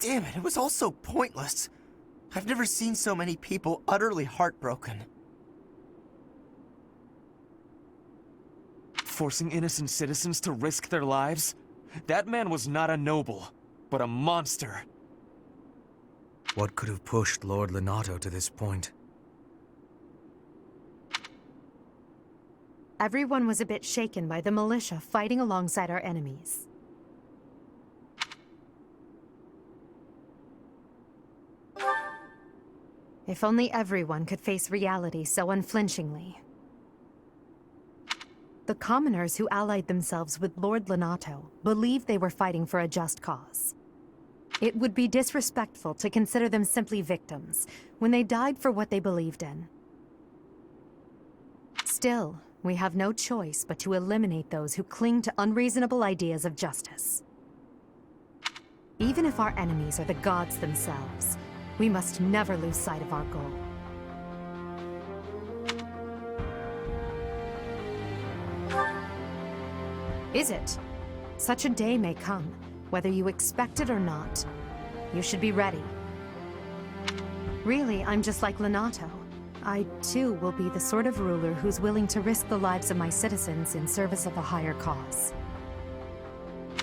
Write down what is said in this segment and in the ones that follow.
Damn it was all so pointless. I've never seen so many people utterly heartbroken. Forcing innocent citizens to risk their lives? That man was not a noble, but a monster. What could have pushed Lord Lenato to this point? Everyone was a bit shaken by the militia fighting alongside our enemies. If only everyone could face reality so unflinchingly. The commoners who allied themselves with Lord Lenato believed they were fighting for a just cause. It would be disrespectful to consider them simply victims when they died for what they believed in. Still, we have no choice but to eliminate those who cling to unreasonable ideas of justice. Even if our enemies are the gods themselves, we must never lose sight of our goal. Is it? Such a day may come, whether you expect it or not. You should be ready. Really, I'm just like Lenato. I, too, will be the sort of ruler who's willing to risk the lives of my citizens in service of a higher cause.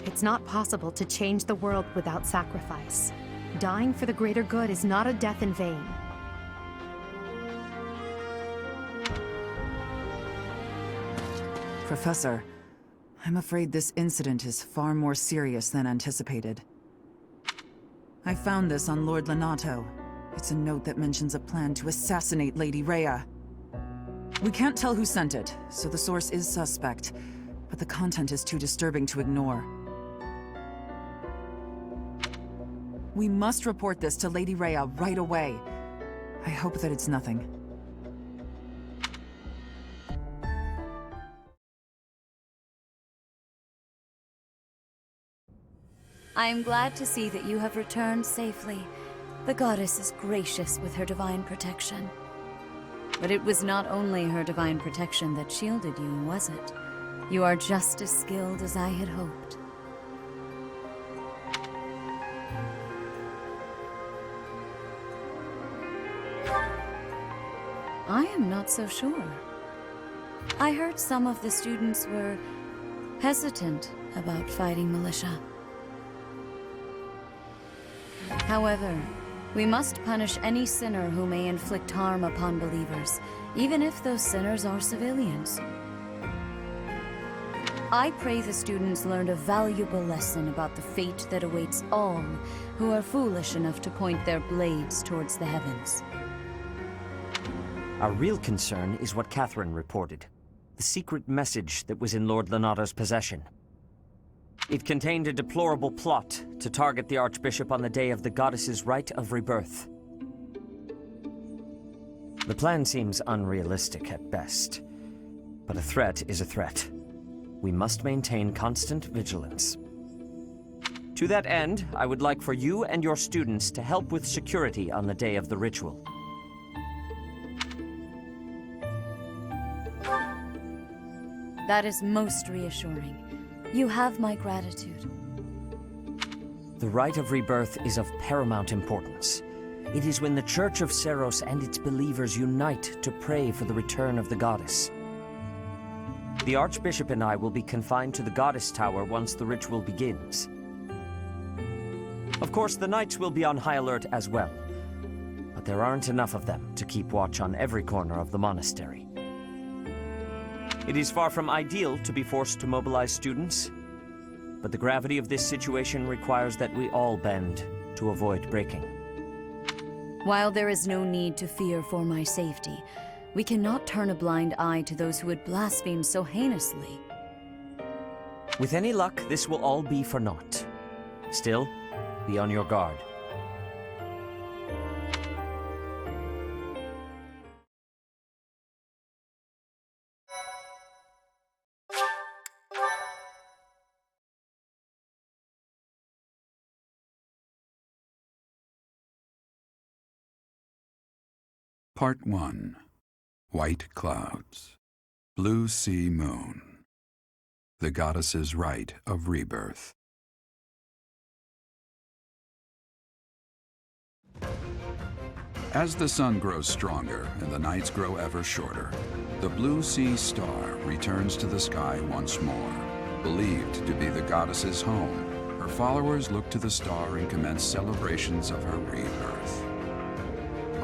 It's not possible to change the world without sacrifice. Dying for the greater good is not a death in vain. Professor, I'm afraid this incident is far more serious than anticipated. I found this on Lord Lenato. It's a note that mentions a plan to assassinate Lady Rhea. We can't tell who sent it, so the source is suspect, but the content is too disturbing to ignore. We must report this to Lady Rhea right away. I hope that it's nothing. I am glad to see that you have returned safely. The goddess is gracious with her divine protection. But it was not only her divine protection that shielded you, was it? You are just as skilled as I had hoped. I am not so sure. I heard some of the students were hesitant about fighting militia. However, we must punish any sinner who may inflict harm upon believers, even if those sinners are civilians. I pray the students learned a valuable lesson about the fate that awaits all who are foolish enough to point their blades towards the heavens. Our real concern is what Catherine reported. The secret message that was in Lord Lenato's possession. It contained a deplorable plot to target the Archbishop on the day of the goddess's rite of rebirth. The plan seems unrealistic at best, but a threat is a threat. We must maintain constant vigilance. To that end, I would like for you and your students to help with security on the day of the ritual. That is most reassuring. You have my gratitude. The rite of rebirth is of paramount importance. It is when the Church of Seros and its believers unite to pray for the return of the goddess. The Archbishop and I will be confined to the Goddess Tower once the ritual begins. Of course, the Knights will be on high alert as well, but there aren't enough of them to keep watch on every corner of the monastery. It is far from ideal to be forced to mobilize students, but the gravity of this situation requires that we all bend to avoid breaking. While there is no need to fear for my safety, we cannot turn a blind eye to those who would blaspheme so heinously. With any luck, this will all be for naught. Still, be on your guard. Part 1. White Clouds. Blue Sea Moon. The Goddess's Rite of Rebirth. As the sun grows stronger and the nights grow ever shorter, the Blue Sea Star returns to the sky once more. Believed to be the goddess's home, her followers look to the star and commence celebrations of her rebirth.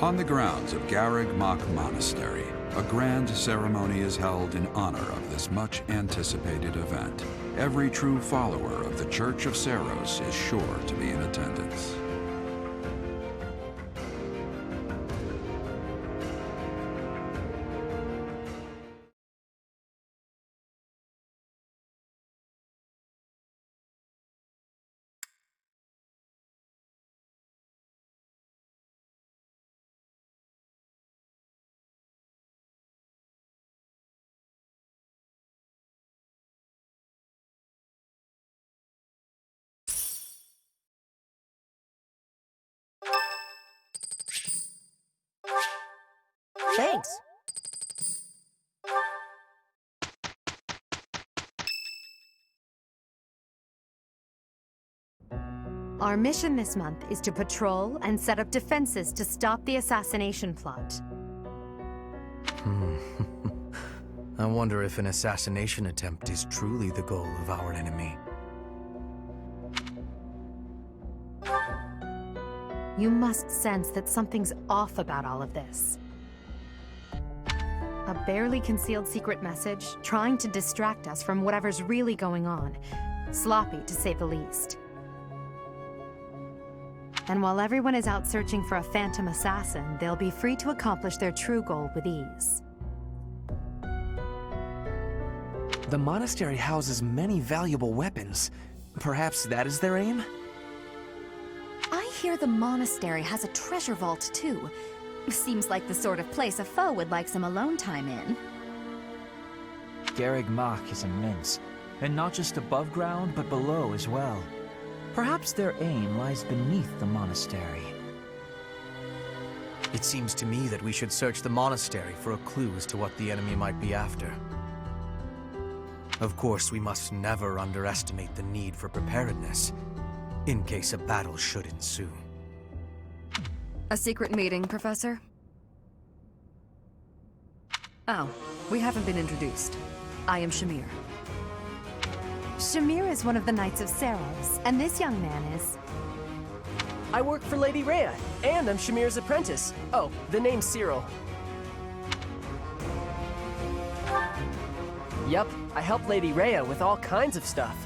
On the grounds of Garreg Mach Monastery, a grand ceremony is held in honor of this much-anticipated event. Every true follower of the Church of Seiros is sure to be in attendance. Thanks. Our mission this month is to patrol and set up defenses to stop the assassination plot. I wonder if an assassination attempt is truly the goal of our enemy. You must sense that something's off about all of this. A barely concealed secret message trying to distract us from whatever's really going on. Sloppy, to say the least. And while everyone is out searching for a phantom assassin, they'll be free to accomplish their true goal with ease. The monastery houses many valuable weapons. Perhaps that is their aim? I hear the monastery has a treasure vault, too. Seems like the sort of place a foe would like some alone time in. Garreg Mach is immense, and not just above ground, but below as well. Perhaps their aim lies beneath the monastery. It seems to me that we should search the monastery for a clue as to what the enemy might be after. Of course, we must never underestimate the need for preparedness, in case a battle should ensue. A secret meeting, Professor? Oh, we haven't been introduced. I am Shamir. Shamir is one of the Knights of Seiros, and this young man is... I work for Lady Rhea, and I'm Shamir's apprentice. Oh, the name's Cyril. Yup, I help Lady Rhea with all kinds of stuff.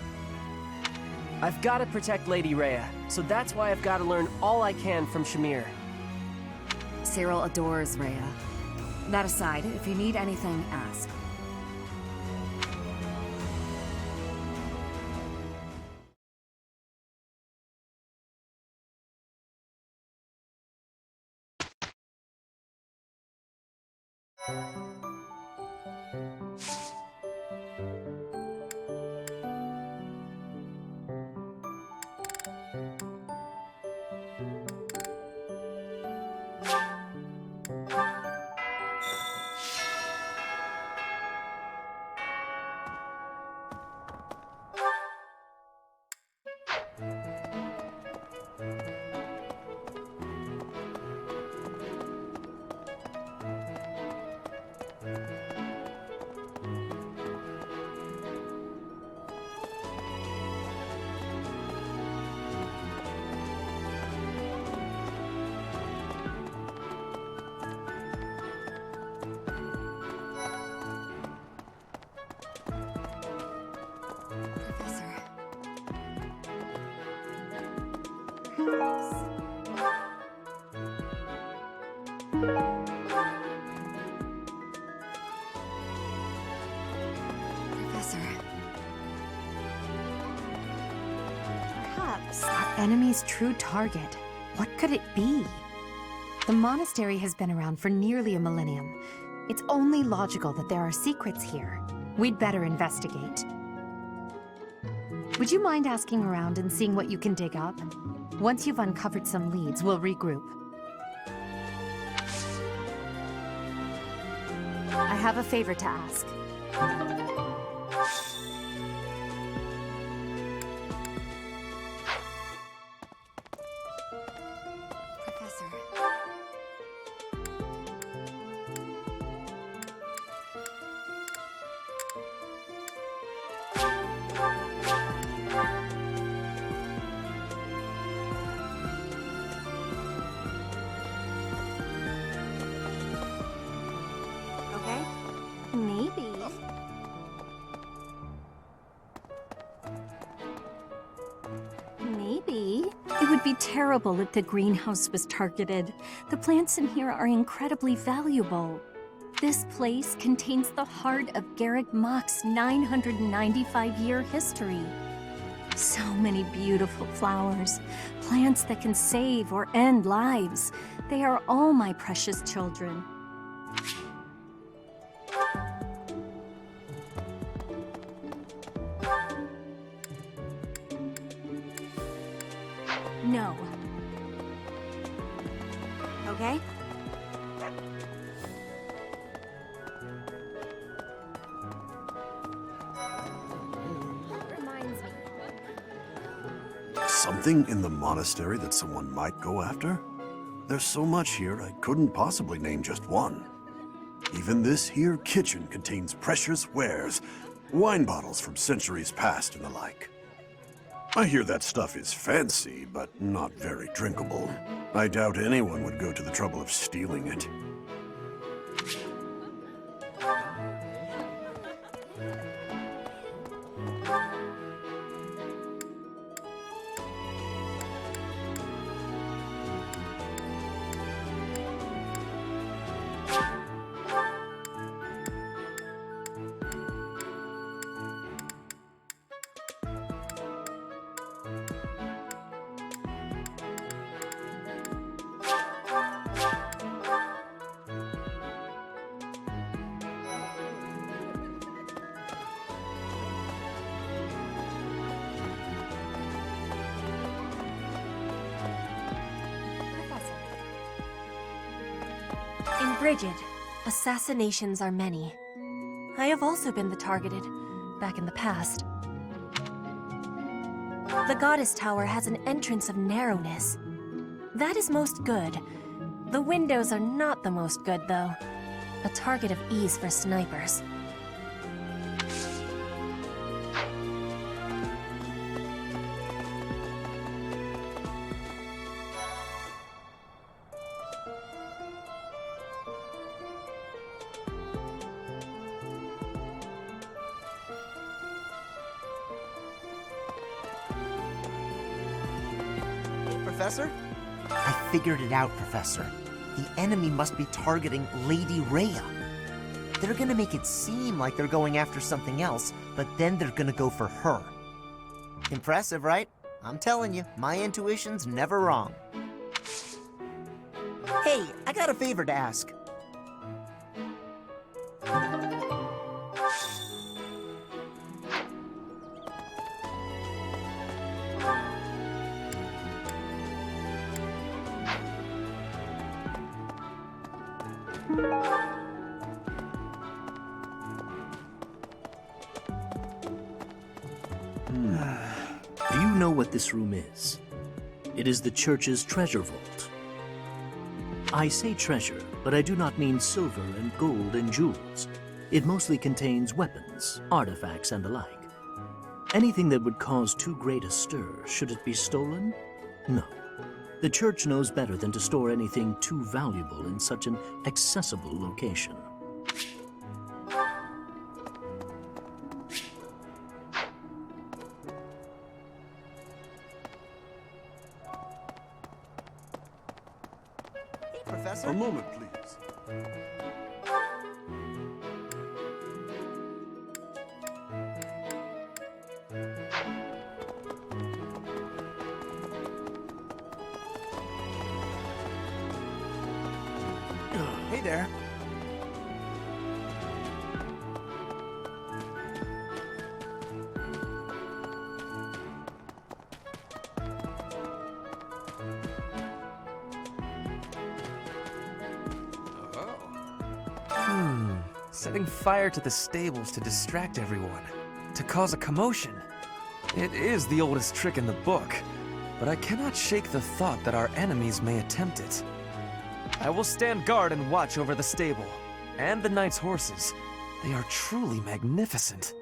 I've got to protect Lady Rhea, so that's why I've got to learn all I can from Shamir. Cyril adores Rhea. That aside, if you need anything, ask. Perhaps our enemy's true target. What could it be? The monastery has been around for nearly a millennium. It's only logical that there are secrets here. We'd better investigate. Would you mind asking around and seeing what you can dig up? Once you've uncovered some leads, we'll regroup. I have a favor to ask. Professor. Okay? Maybe. Maybe. It would be terrible if the greenhouse was targeted. The plants in here are incredibly valuable. This place contains the heart of Garrick Mach's 995-year history. So many beautiful flowers, plants that can save or end lives. They are all my precious children. No. Okay? That reminds me. Something in the monastery that someone might go after? There's so much here, I couldn't possibly name just one. Even this here kitchen contains precious wares, wine bottles from centuries past and the like. I hear that stuff is fancy, but not very drinkable. I doubt anyone would go to the trouble of stealing it. In Brigid, assassinations are many. I have also been the targeted, back in the past. The Goddess Tower has an entrance of narrowness. That is most good. The windows are not the most good, though. A target of ease for snipers. Professor? I figured it out, Professor. The enemy must be targeting Lady Rhea. They're gonna make it seem like they're going after something else, but then they're gonna go for her. Impressive, right? I'm telling you, my intuition's never wrong. Hey, I got a favor to ask. Do you know what this room is? It is the church's treasure vault. I say treasure, but I do not mean silver and gold and jewels. It mostly contains weapons, artifacts, and the like. Anything that would cause too great a stir, should it be stolen? No. The church knows better than to store anything too valuable in such an accessible location. Professor? A moment, please. Hey there. Setting fire to the stables to distract everyone, to cause a commotion. It is the oldest trick in the book, but I cannot shake the thought that our enemies may attempt it. I will stand guard and watch over the stable, and the knight's horses. They are truly magnificent.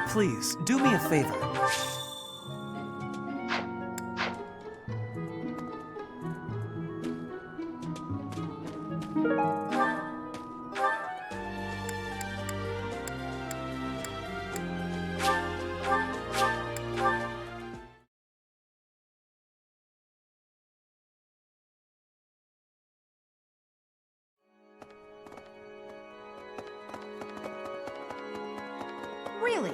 Please, do me a favor. Really?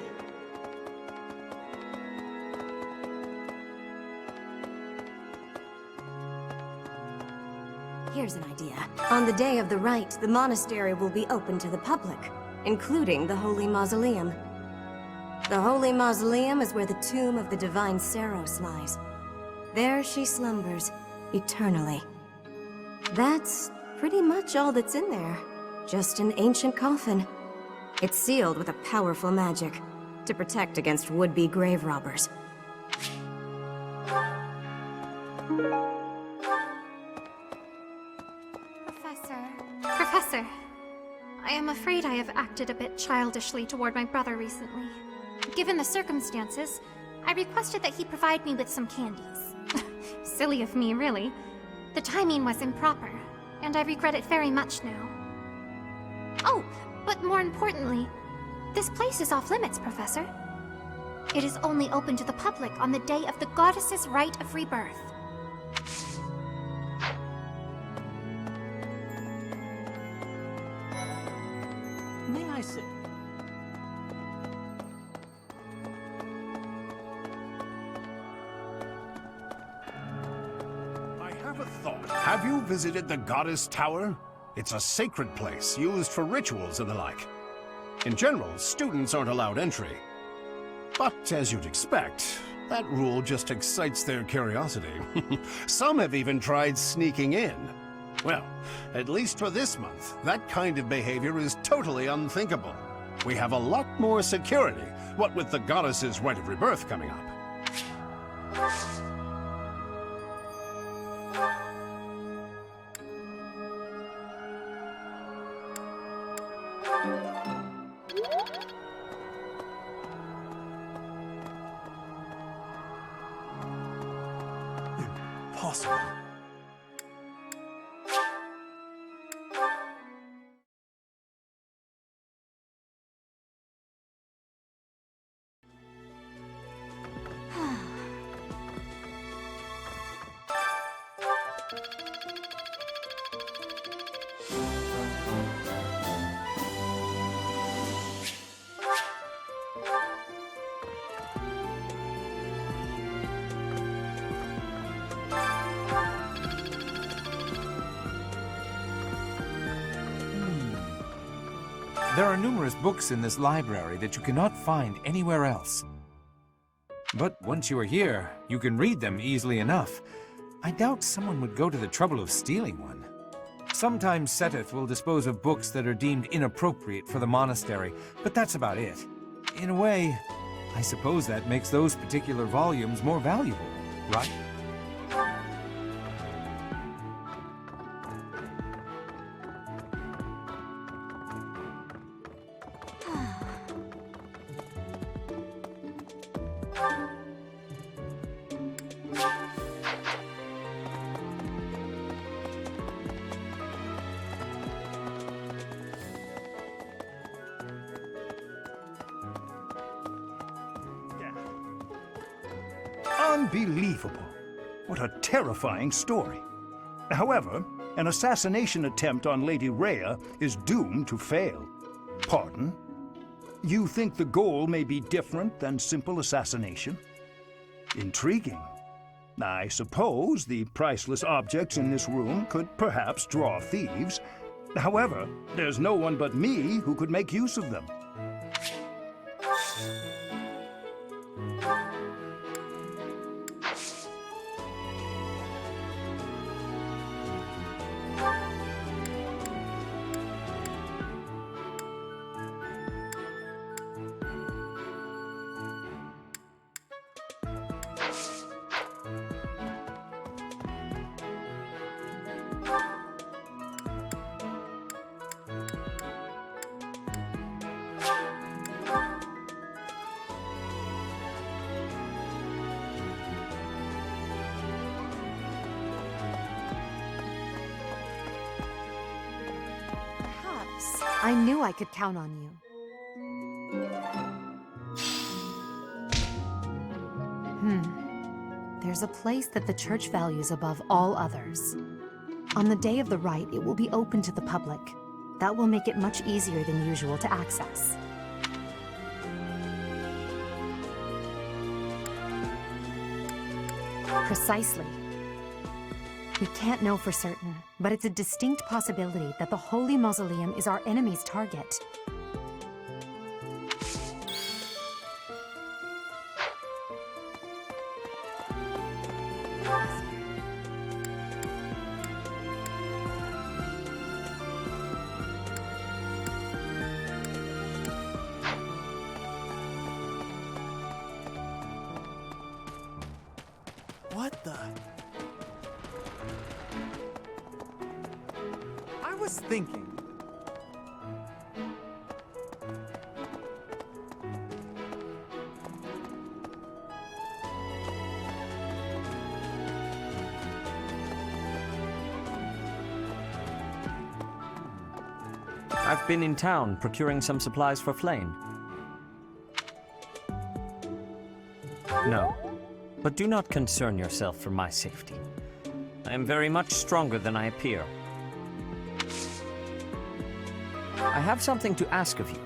Here's an idea. On the day of the rite, the monastery will be open to the public, including the Holy Mausoleum. The Holy Mausoleum is where the tomb of the divine Saros lies. There she slumbers, eternally. That's pretty much all that's in there. Just an ancient coffin. It's sealed with a powerful magic to protect against would-be grave robbers. Professor, I am afraid I have acted a bit childishly toward my brother recently. Given the circumstances, I requested that he provide me with some candies. Silly of me, really. The timing was improper, and I regret it very much now. Oh, but more importantly, this place is off limits, Professor. It is only open to the public on the day of the goddess's rite of rebirth. May I sit? I have a thought. Have you visited the Goddess Tower? It's a sacred place used for rituals and the like. In general, students aren't allowed entry. But as you'd expect, that rule just excites their curiosity. Some have even tried sneaking in. Well, at least for this month, that kind of behavior is totally unthinkable. We have a lot more security, what with the goddess's rite of rebirth coming up. Impossible. There are numerous books in this library that you cannot find anywhere else. But once you are here, you can read them easily enough. I doubt someone would go to the trouble of stealing one. Sometimes Seteth will dispose of books that are deemed inappropriate for the monastery, but that's about it. In a way, I suppose that makes those particular volumes more valuable, right? Unbelievable. What a terrifying story. However, an assassination attempt on Lady Rhea is doomed to fail. Pardon? You think the goal may be different than simple assassination? Intriguing. I suppose the priceless objects in this room could perhaps draw thieves. However, there's no one but me who could make use of them. course. I knew I could count on you. There's a place that the church values above all others. On the day of the rite, it will be open to the public. That will make it much easier than usual to access. Precisely. We can't know for certain, but it's a distinct possibility that the Holy Mausoleum is our enemy's target. What the? I was thinking. I've been in town procuring some supplies for Flame. No, but do not concern yourself for my safety. I am very much stronger than I appear. I have something to ask of you.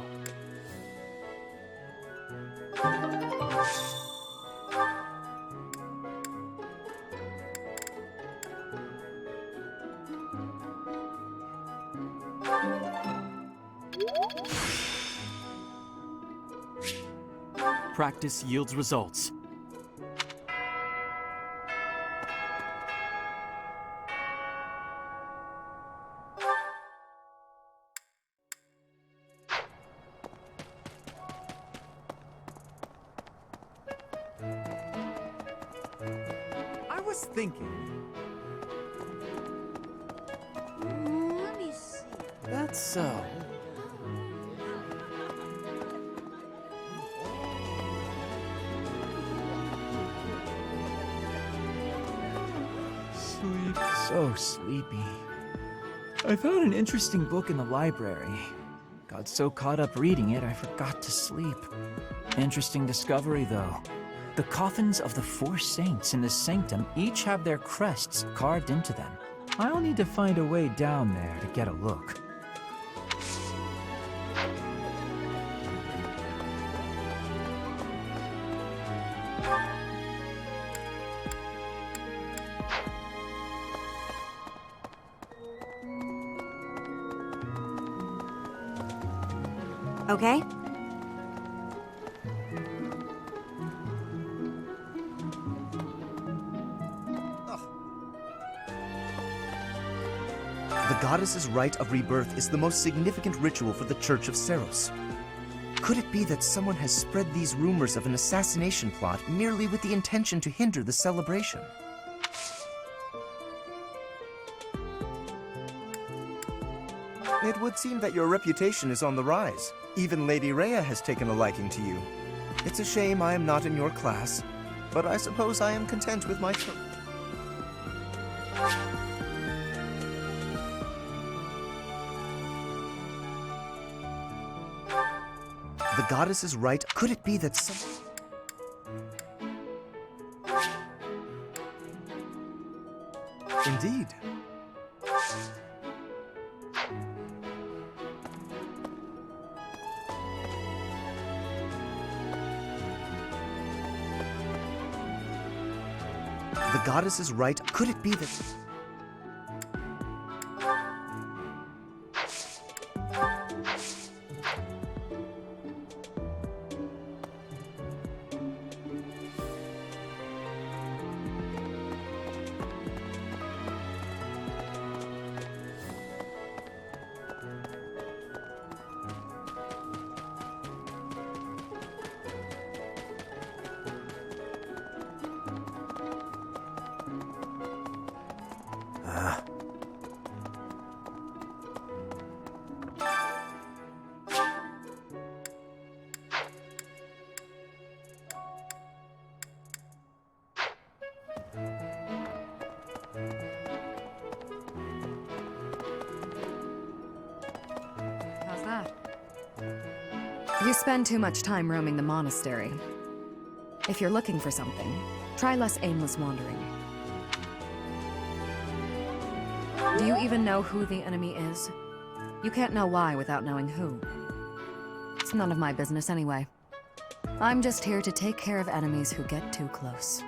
Practice yields results. I was thinking. Let me see. That's so. So sleepy. I found an interesting book in the library. Got so caught up reading it, I forgot to sleep. Interesting discovery, though. The coffins of the 4 saints in the sanctum each have their crests carved into them. I'll need to find a way down there to get a look. Okay? The goddess's rite of rebirth is the most significant ritual for the Church of Seros. Could it be that someone has spread these rumors of an assassination plot merely with the intention to hinder the celebration? It would seem that your reputation is on the rise. Even Lady Rhea has taken a liking to you. It's a shame I am not in your class, but I suppose I am content with my The goddess's rite, could it be that some... Indeed. The goddess's rite, could it be that... You spend too much time roaming the monastery. If you're looking for something, try less aimless wandering. Do you even know who the enemy is? You can't know why without knowing who. It's none of my business anyway. I'm just here to take care of enemies who get too close.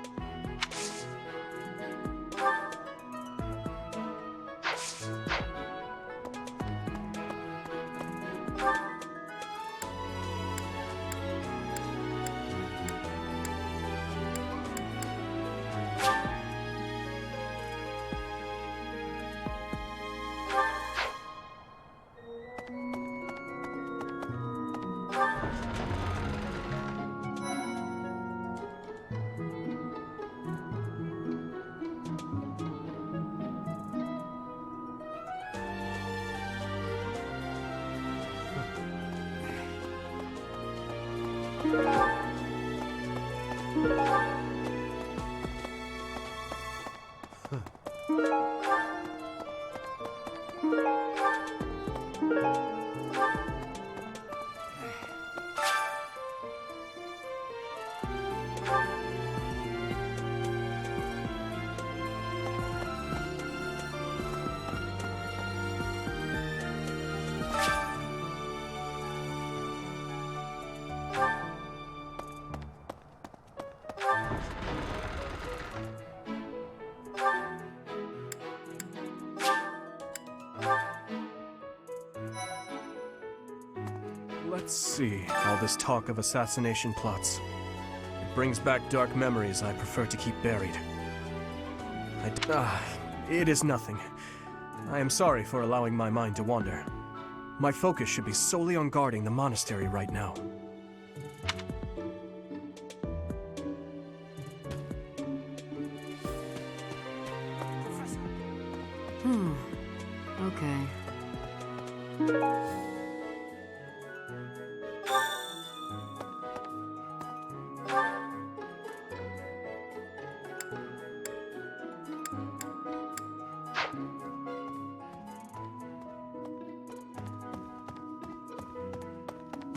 Let's see, all this talk of assassination plots. It brings back dark memories I prefer to keep buried. It is nothing. I am sorry for allowing my mind to wander. My focus should be solely on guarding the monastery right now. Okay.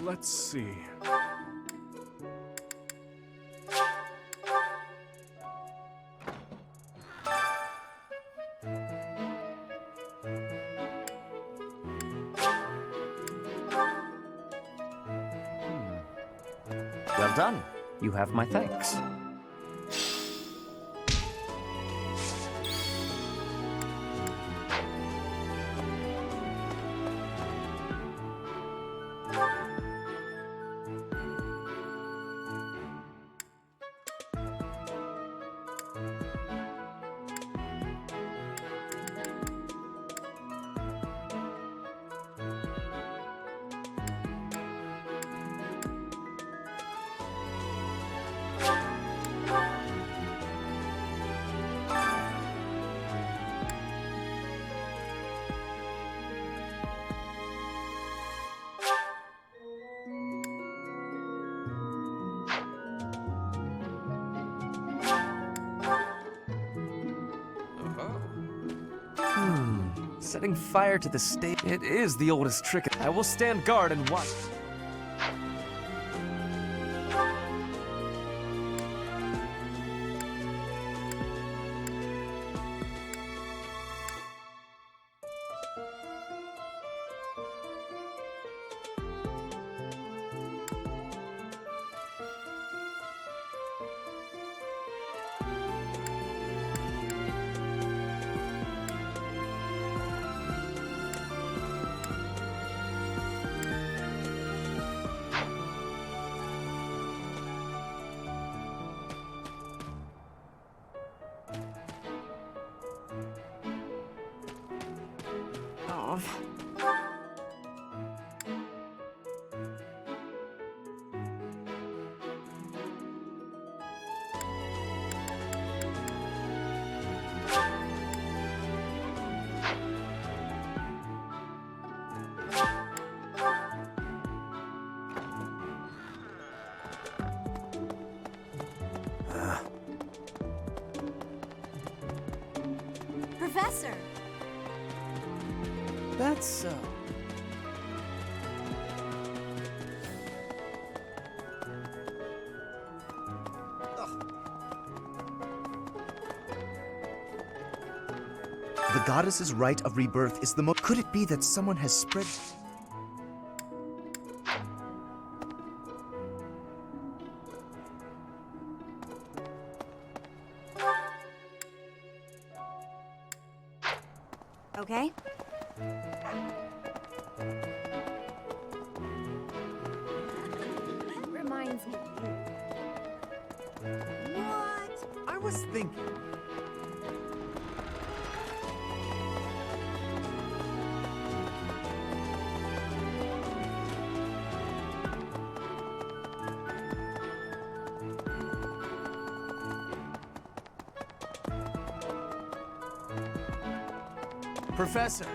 Let's see. Well done. You have my thanks. Setting fire to the stage. It is the oldest trick. I will stand guard and watch. Professor! That's so. The goddess's rite of rebirth is the most... Could it be that someone has spread... Okay? Reminds me. What? I was thinking. Professor!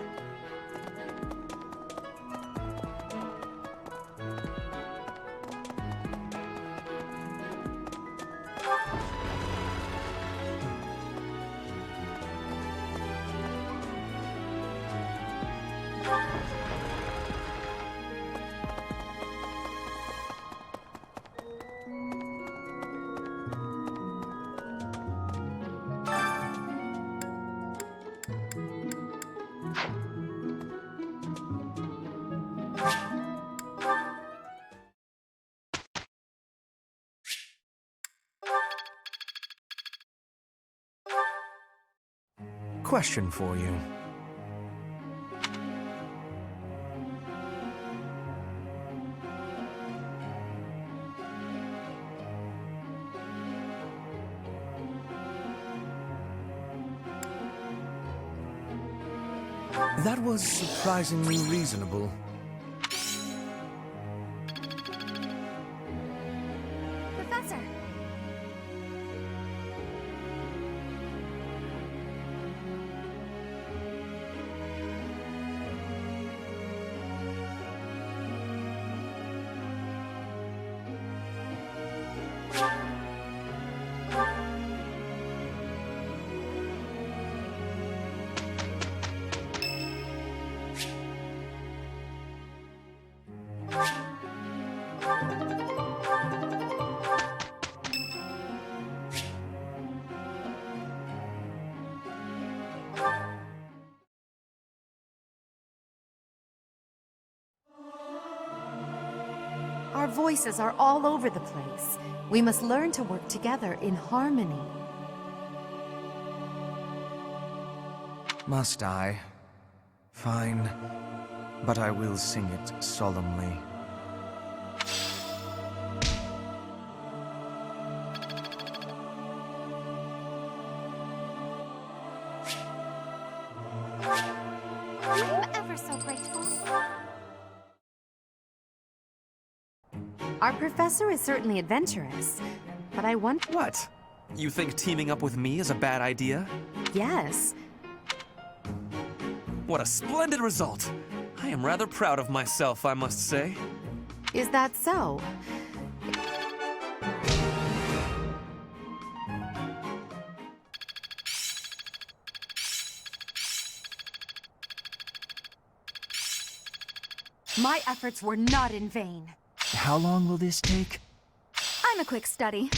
Question for you. That was surprisingly reasonable. Professor! Our voices are all over the place. We must learn to work together in harmony. Must I? Fine. But I will sing it solemnly. I'm ever so grateful. Our professor is certainly adventurous, but I wonder... What? You think teaming up with me is a bad idea? Yes. What a splendid result! I am rather proud of myself, I must say. Is that so? My efforts were not in vain. How long will this take? I'm a quick study.